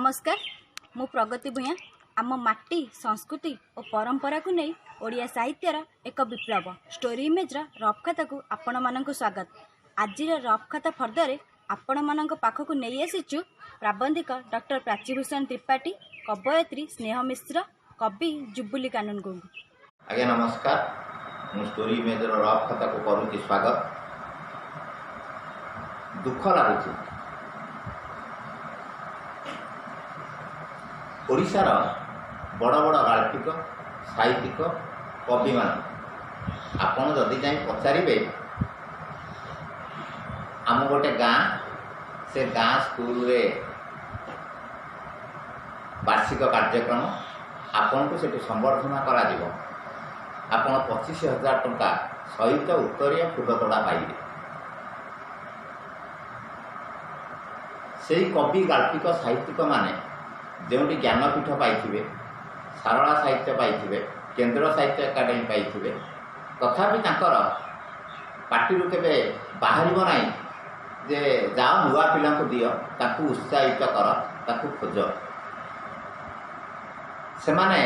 नमस्कार मु प्रगति भूया आम माटी संस्कृति और परंपरा को नहीं ओडिया साहित्यर एक विप्लव स्टोरी इमेज रफ खाता को आपण मानक स्वागत। आज रफ खाता फर्दरे आपण मानक पाखक नहीं आसीचु प्राबंधिक डॉक्टर प्राचीभूषण त्रिपाठी, कवयत्री स्नेह मिश्र, कवि जुबुली कानून गुंग। आज्ञा नमस्कार, मु स्टोरी इमेज रफ खाता को करूँ स्वागत। दुख लगुच ओडिशार बड़ बड़ गाल्पिक साहित्यिक कवि मान आपन जदि जाई पचारे आम गोटे गाँ से गाँ स्कूल रे वार्षिक कार्यक्रम आपन को सेठी संबर्धना करा दिबो। आपन 25,000 टंका सहित उत्तरीय फूलतोड़ा पाइबे। से कवि गाल्पिक साहित्यिक माने जोटी ज्ञानपीठ पाइथिबे, सारला साहित्य पाइथिबे, केंद्र साहित्य एकाडेमी पाइथिबे, तथापि तांकर पार्टी केबे बाहरिबो नाही जे जाओ नुआ पिला को दियो, ताकू उत्साहित कर, ताकू खोज। से माने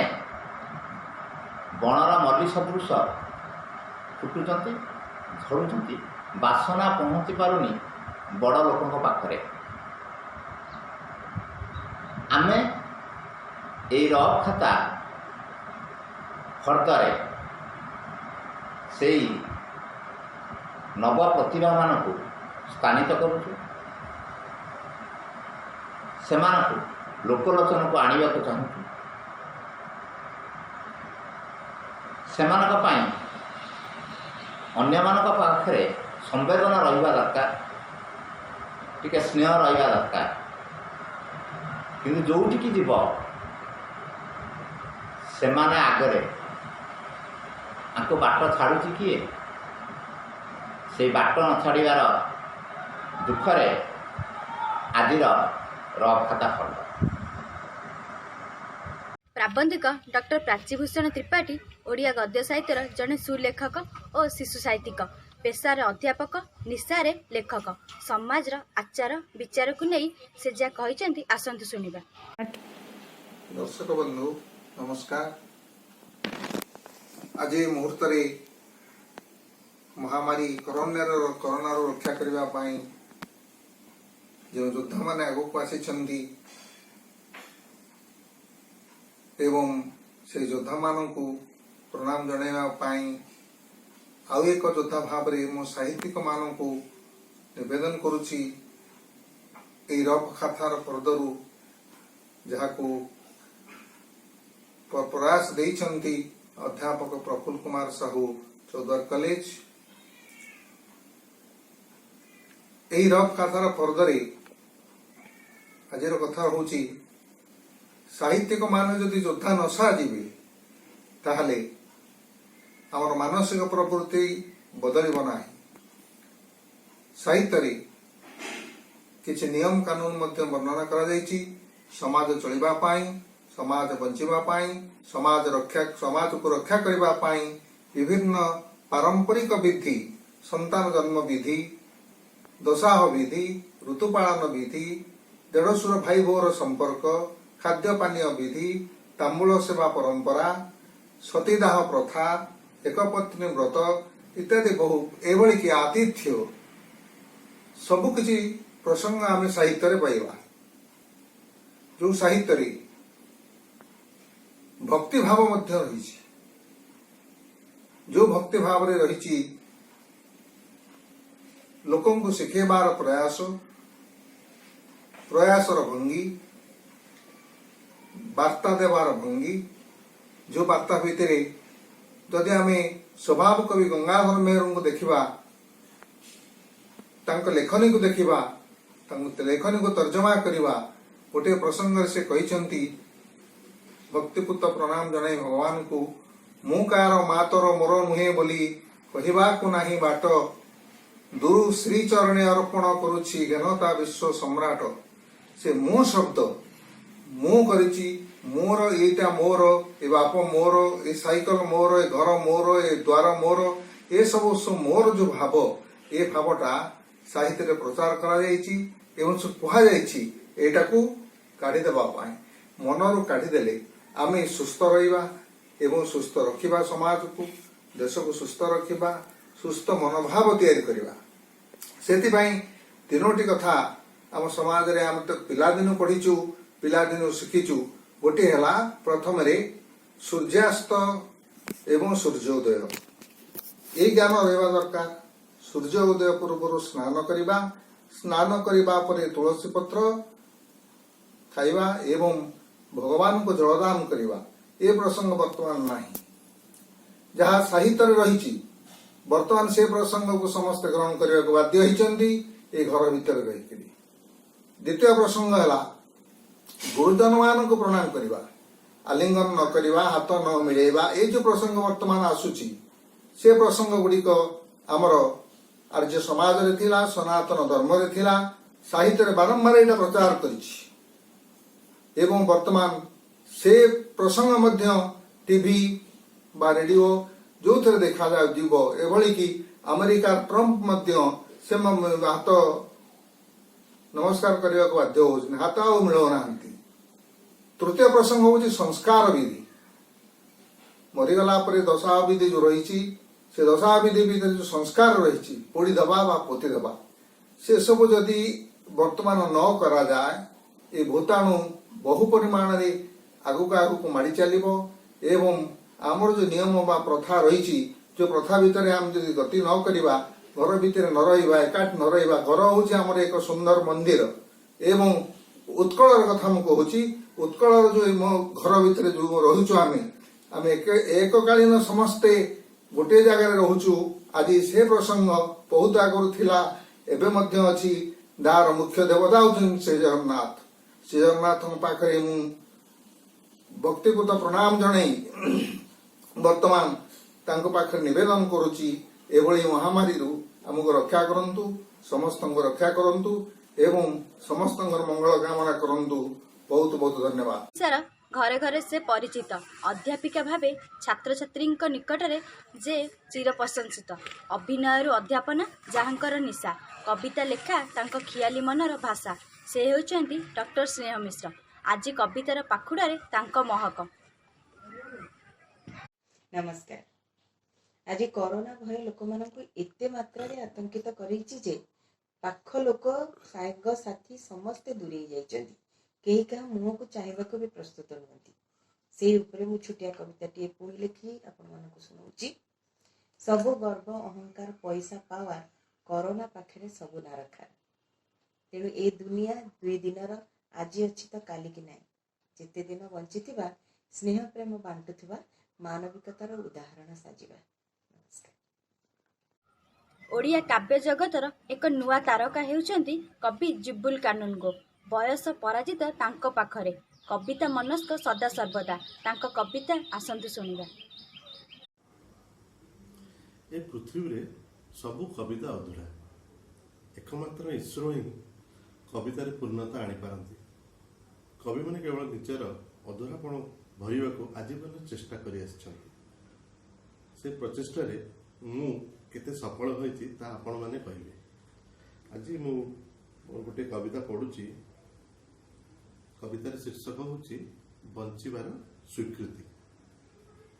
बणर मल्ली सदृश फुटुचंती, झड़ुचंती, बासना पहुँची पारुनी बड़ लोकों पाखरे। आमे ए रफ खाता फर्दरे से नव प्रतिभा मान को स्थानित करुचु, से लोकलोचन को आने को चाहूँ। से अन्य पाखरे संवेदना रहिबा दरकार, टिके स्नेह रहिबा दरकार। किंतु जोटिकी जीव से आगरे आपको बाट छाड़ुची किए, से बाट न छाड़ार दुखरे आज रफ खाता फल। प्राबंधिक डॉक्टर प्राचीभूषण त्रिपाठी ओडिया गद्य साहित्यर जड़े सुलेखक और शिशु साहित्यिक, पेशार अध्यापक, निशारे लेखक, समाजर आचार विचार को नहीं से जा कहते आसतु शुणा। दर्शक बंधु नमस्कार। आज मुहूर्त महामारी कोरोना रक्षा करने जो योद्धा मैंने आगक आसी एवं से योद्धा मान को प्रणाम जनवाई आउ एक योद्धा भाव मो साहित्यिक मान को निवेदन करुच्ची रफ खातार पर्दरु जहाँ प्रयास देइछंती अध्यापक प्रफुल्ल कुमार साहू चौद्वार कॉलेज। यही रफ खातार पर्दरे आज कथा हूँ साहित्यिक मान जदि योद्धा न साजिबे ताहले आमर मानसिक प्रवृत्ति बदलिब नाही। साहित्य किछि नियम कानून मध्य वर्णना करा जायछि। समाज चलिबा पाई, समाज बंचिबा पाई, समाज को रक्षा करिबा पाई विभिन्न पारंपरिक विधि, संतान जन्म विधि, दशाह विधि, ऋतुपालन विधि, देढ़सुर भाई भोर संपर्क, खाद्य पानीय विधि, तांबूल सेवा परंपरा, सतीदाह प्रथा, एकपत्नी व्रत इत्यादि बहु एभली कि आतिथ्य सबकिछि प्रसंग आम साहित्य पाइबा। जो साहित्य भक्ति भाव मध्य रही, जो भक्ति भाव रे रही लोकों को शिखेबार प्रयासर भंगी, वार्ता देवार भंगी, जो वार्ता भितर जदि आम स्वभाव कवि गंगाधर मेहर को देखा, लेखनी को देखा, लेखनी को तर्जमा करवा गोटे प्रसंग से कहते भक्तिपूत प्रणाम जनाई भगवान को मु कार मातर मोर नुहे बोली कहवा को नाही बाट दुरु श्री चरणे अर्पण करुछि घनता विश्व सम्राट। से मु शब्द मु करिछि, मोर एटा मोर, ए बाप मोर, ए साइकल मोर, ए घर मोर, ए द्वार मोर, ए सब मोर जो भाव ए भावटा साहित्य रे प्रचार करा जायछि एवं कहा जायछि। एटा को କାଢିଦେବା ପାଇଁ ମନରୁ କାଢିଦେଲେ ଆମେ ସୁସ୍ଥ ରହିବା ଏବଂ ସୁସ୍ଥ ରଖିବା ସମାଜକୁ, ଦେଶକୁ ସୁସ୍ଥ ରଖିବା, ସୁସ୍ଥ ମନୋଭାବ ତିଆରି କରିବା। ସେଥିପାଇଁ ତିନୋଟି କଥା ଆମ ସମାଜରେ ଆମେ ତ ପିଲାଦିନୁ ପଢିଛୁ, ପିଲାଦିନୁ ଶିଖିଛୁ। ଗୋଟିଏ ହେଲା ପ୍ରଥମରେ ସୂର୍ଯ୍ୟାସ୍ତ ଏବଂ ସୂର୍ଯ୍ୟୋଦୟ, ଏଇ ଜ୍ଞାନ ରହିବା ଦରକାର। ସୂର୍ଯ୍ୟ ଉଦୟ ପୂର୍ବରୁ ସ୍ନାନ କରିବା, ସ୍ନାନ କରିବା ପରେ ତୁଳସୀ ପତ୍ର ଖାଇବା ଏବଂ ଭଗବାନଙ୍କୁ ଜଳଦାନ କରିବା, ଏ ପ୍ରସଙ୍ଗ ବର୍ତ୍ତମାନ ନାହିଁ। ଯାହା ସାହିତ୍ୟରେ ରହିଛି ବର୍ତ୍ତମାନ ସେ ପ୍ରସଙ୍ଗକୁ ସମସ୍ତେ ଗ୍ରହଣ କରିବାକୁ ବାଧ୍ୟ ହୋଇଛନ୍ତି ଏ ଘର ଭିତରେ ରହିକରି। ଦ୍ୱିତୀୟ ପ୍ରସଙ୍ଗ ହେଲା ଗୁରୁଜନମାନଙ୍କୁ ପ୍ରଣାମ କରିବା, ଆଲିଙ୍ଗନ ନ କରିବା, ହାତ ନ ମିଳେଇବା, ଏଇ ଯୋଉ ପ୍ରସଙ୍ଗ ବର୍ତ୍ତମାନ ଆସୁଛି ସେ ପ୍ରସଙ୍ଗ ଗୁଡିକ ଆମର ଆର୍ଯ୍ୟ ସମାଜରେ ଥିଲା, ସନାତନ ଧର୍ମରେ ଥିଲା, ସାହିତ୍ୟରେ ବାରମ୍ବାର ଏଇଟା ପ୍ରଚାର କରିଛି ଏବଂ ବର୍ତ୍ତମାନ ସେ ପ୍ରସଙ୍ଗ ମଧ୍ୟ ଟିଭି ବା ରେଡିଓ ଯୋଉଥିରେ ଦେଖାଯିବ। ଏଭଳି କି ଆମେରିକାର ଟ୍ରମ୍ପ ମଧ୍ୟ ସେ ହାତ ନମସ୍କାର କରିବାକୁ ବାଧ୍ୟ ହଉଛନ୍ତି, ହାତ ଆଉ ମିଳୁନାହାନ୍ତି। ତୃତୀୟ ପ୍ରସଙ୍ଗ ହଉଛି ସଂସ୍କାର ବିଧି। ମରିଗଲା ପରେ ଦଶାହ ବିଧି ଯୋଉ ରହିଛି, ସେ ଦଶାହ ବିଧି ଭିତରେ ଯୋଉ ସଂସ୍କାର ରହିଛି, ପୋଡ଼ି ଦେବା ବା ପୋତି ଦେବା, ସେସବୁ ଯଦି ବର୍ତ୍ତମାନ ନ କରାଯାଏ ଏ ଭୂତାଣୁ ବହୁ ପରିମାଣରେ ଆଗକୁ ଆଗକୁ ମାଡ଼ି ଚାଲିବ ଏବଂ ଆମର ଯୋଉ ନିୟମ ବା ପ୍ରଥା ରହିଛି, ଯୋଉ ପ୍ରଥା ଭିତରେ ଆମେ ଯଦି ଗତି ନ କରିବା, ଘର ଭିତରେ ନ ରହିବା, ଏକାଠି ନ ରହିବା, ଘର ହଉଛି ଆମର ଏକ ସୁନ୍ଦର ମନ୍ଦିର ଏବଂ ଉତ୍କଳର କଥା ମୁଁ କହୁଛି, ଉତ୍କଳର ଯୋଉ ଘର ଭିତରେ ଯୋଉ ରହୁଛୁ ଆମେ ଏକକାଳୀନ ସମସ୍ତେ ଗୋଟିଏ ଜାଗାରେ ରହୁଛୁ। ଆଜି ସେ ପ୍ରସଙ୍ଗ ବହୁତ ଆଗରୁ ଥିଲା, ଏବେ ମଧ୍ୟ ଅଛି। ଯାହାର ମୁଖ୍ୟ ଦେବତା ହଉଛନ୍ତି ଶ୍ରୀ ଜଗନ୍ନାଥ। ଶ୍ରୀ ଜଗନ୍ନାଥଙ୍କ ପାଖରେ ମୁଁ ଭକ୍ତିପୂତ ପ୍ରଣାମ ଜଣାଇ ବର୍ତ୍ତମାନ ତାଙ୍କ ପାଖରେ ନିବେଦନ କରୁଛି, ଏଭଳି ମହାମାରୀରୁ ଆମକୁ ରକ୍ଷା କରନ୍ତୁ, ସମସ୍ତଙ୍କୁ ରକ୍ଷା କରନ୍ତୁ ଏବଂ ସମସ୍ତଙ୍କର ମଙ୍ଗଳ କାମନା କରନ୍ତୁ। ବହୁତ ବହୁତ ଧନ୍ୟବାଦ। ସାର ଘରେ ଘରେ ସେ ପରିଚିତ ଅଧ୍ୟାପିକା ଭାବେ ଛାତ୍ରଛାତ୍ରୀଙ୍କ ନିକଟରେ ଯେ ଚିର ପ୍ରଶଂସିତ। ଅଭିନୟରୁ ଅଧ୍ୟାପନା ଯାହାଙ୍କର ନିଶା, କବିତା ଲେଖା ତାଙ୍କ ଖିଆଲି ମନର ଭାଷା, ସେ ହେଉଛନ୍ତି ଡକ୍ଟର ସ୍ନେହ ମିଶ୍ର। ଆଜି କବିତାର ପାଖୁଡ଼ାରେ ତାଙ୍କ ମହକ। ନମସ୍କାର। ଆଜି କରୋନା ଭୟ ଲୋକମାନଙ୍କୁ ଏତେ ମାତ୍ରାରେ ଆତଙ୍କିତ କରିଛି ଯେ ପାଖ ଲୋକ, ସାଙ୍ଗସାଥୀ ସମସ୍ତେ ଦୂରେଇ ଯାଇଛନ୍ତି। କେହି କାହା ମୁହଁକୁ ଚାହିଁବାକୁ ବି ପ୍ରସ୍ତୁତ ନୁହନ୍ତି। ସେଇ ଉପରେ ମୁଁ ଛୋଟିଆ କବିତାଟିଏ ପୁଣି ଲେଖି ଆପଣମାନଙ୍କୁ ଶୁଣାଉଛି। ସବୁ ଗର୍ବ, ଅହଙ୍କାର, ପଇସା, ପାୱାର କରୋନା ପାଖରେ ସବୁ ନାରଖା। ତେଣୁ ଏ ଦୁନିଆ ଦୁଇ ଦିନର, ଆଜି ଅଛି ତ କାଲିକି ନାହିଁ। ଯେତେ ଦିନ ବଞ୍ଚିଥିବା ସ୍ନେହ ପ୍ରେମ ବାଣ୍ଟୁଥିବା ମାନବିକତାର ଉଦାହରଣ ସାଜିବା। ନମସ୍କାର। ଓଡ଼ିଆ କାବ୍ୟ ଜଗତର ଏକ ନୂଆ ତାରକା ହେଉଛନ୍ତି କବି ଜିବୁଲ କାନୁନଗୋ। ବୟସ ପରାଜିତ ତାଙ୍କ ପାଖରେ, କବିତା ମନସ୍କ ସଦା ସର୍ବଦା। ତାଙ୍କ କବିତା ଆସନ୍ତୁ ଶୁଣିବା। ଏ ପୃଥିବୀରେ ସବୁ କବିତା ଅଧୁରା, ଏକମାତ୍ର ଈଶ୍ୱର ହିଁ କବିତାରେ ପୂର୍ଣ୍ଣତା ଆଣିପାରନ୍ତି। କବିମାନେ କେବଳ ନିଜର ଅଧୁରାପଣ ଭରିବାକୁ ଆଜୀବନ ଚେଷ୍ଟା କରି ଆସିଛନ୍ତି। ସେ ପ୍ରଚେଷ୍ଟାରେ ମୁଁ କେତେ ସଫଳ ହୋଇଛି ତାହା ଆପଣମାନେ କହିବେ। ଆଜି ମୁଁ ଗୋଟେ କବିତା ପଢ଼ୁଛି। କବିତାର ଶୀର୍ଷକ ହେଉଛି ବଞ୍ଚିବାର ସ୍ୱୀକୃତି।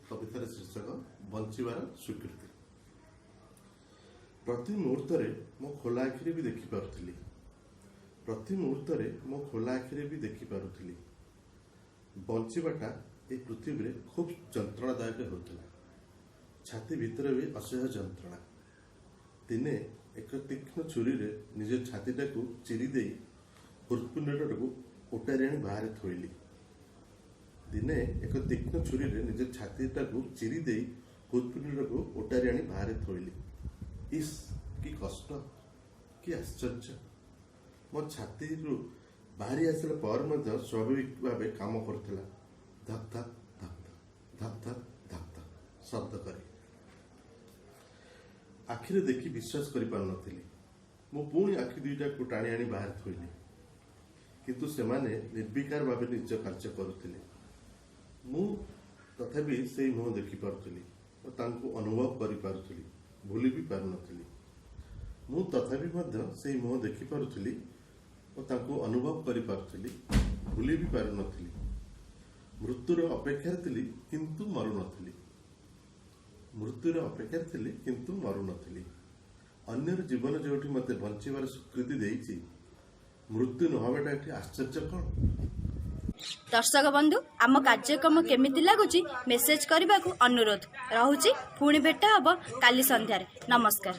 କବିତାର ଶୀର୍ଷକ ବଞ୍ଚିବାର ସ୍ୱୀକୃତି। ପ୍ରତି ମୁହୂର୍ତ୍ତରେ ମୁଁ ଖୋଲା ଆଖିରେ ବି ଦେଖିପାରୁଥିଲି, ପ୍ରତି ମୁହୂର୍ତ୍ତରେ ମୁଁ ଖୋଲା ଆଖିରେ ବି ଦେଖିପାରୁଥିଲି। ବଞ୍ଚିବାଟା ଏ ପୃଥିବୀରେ ଖୁବ୍ ଯନ୍ତ୍ରଣାଦାୟକ ହେଉଥିଲା। ଛାତି ଭିତରେ ବି ଅସହ୍ୟ ଯନ୍ତ୍ରଣା। ଦିନେ ଏକ ତୀକ୍ଷ୍ଣ ଛୁରୀରେ ନିଜ ଛାତିଟାକୁ ଚିରି ଦେଇ ହୃତ୍ପିଣ୍ଡଟାକୁ ଓଟାରି ଆଣି ବାହାରେ ଥୋଇଲି। ଦିନେ ଏକ ତୀକ୍ଷ୍ଣ ଛୁରୀରେ ନିଜ ଛାତିଟାକୁ ଚିରି ଦେଇ ହୃତ୍ପିଣ୍ଡଟାକୁ ଓଟାରି ଆଣି ବାହାରେ ଥୋଇଲି। ଇସ୍, କି କଷ୍ଟ, କି ଆଶ୍ଚର୍ଯ୍ୟ! ମୋ ଛାତିରୁ ବାହାରି ଆସିଲା ପରେ ମଧ୍ୟ ସ୍ୱାଭାବିକ ଭାବେ କାମ କରୁଥିଲା। ଧକ୍ ଧକ୍ ଧକ୍ ଧକ୍ ଧକ୍ ଧକ୍ ଧକ୍ ଶବ୍ଦ କରି। ଆଖିରେ ଦେଖି ବିଶ୍ୱାସ କରିପାରୁନଥିଲି। ମୁଁ ପୁଣି ଆଖି ଦୁଇଟାକୁ ଟାଣି ଆଣି ବାହାରେ ଥୋଇଲି, କିନ୍ତୁ ସେମାନେ ନିର୍ବିକାର ଭାବେ ନିଜ କାର୍ଯ୍ୟ କରୁଥିଲେ। ମୁଁ ତଥାପି ସେଇ ମୁହଁ ଦେଖିପାରୁଥିଲି ଓ ତାଙ୍କୁ ଅନୁଭବ କରିପାରୁଥିଲି, ଭୁଲି ବି ପାରୁନଥିଲି। ମୁଁ ତଥାପି ମଧ୍ୟ ସେଇ ମୁହଁ ଦେଖିପାରୁଥିଲି ଓ ତାଙ୍କୁ ଅନୁଭବ କରିପାରୁଥିଲି, ଭୁଲି ବି ପାରୁନଥିଲି। ମୃତ୍ୟୁର ଅପେକ୍ଷାରେ ଥିଲି କିନ୍ତୁ ମରୁନଥିଲି। ମୃତ୍ୟୁର ଅପେକ୍ଷାରେ ଥିଲି କିନ୍ତୁ ମରୁନଥିଲି। ଅନ୍ୟର ଜୀବନ ଯେଉଁଠି ମୋତେ ବଞ୍ଚିବାର ସ୍ୱୀକୃତି ଦେଇଛି, ମୃତ୍ୟୁ ନହେବାଟା ଏଠି ଆଶ୍ଚର୍ଯ୍ୟ କ'ଣ? ଦର୍ଶକ ବନ୍ଧୁ, ଆମ କାର୍ଯ୍ୟକ୍ରମ କେମିତି ଲାଗୁଛି ମେସେଜ କରିବାକୁ ଅନୁରୋଧ ରହୁଛି। ପୁଣି ଭେଟ ହବ କାଲି ସନ୍ଧ୍ୟାରେ। ନମସ୍କାର।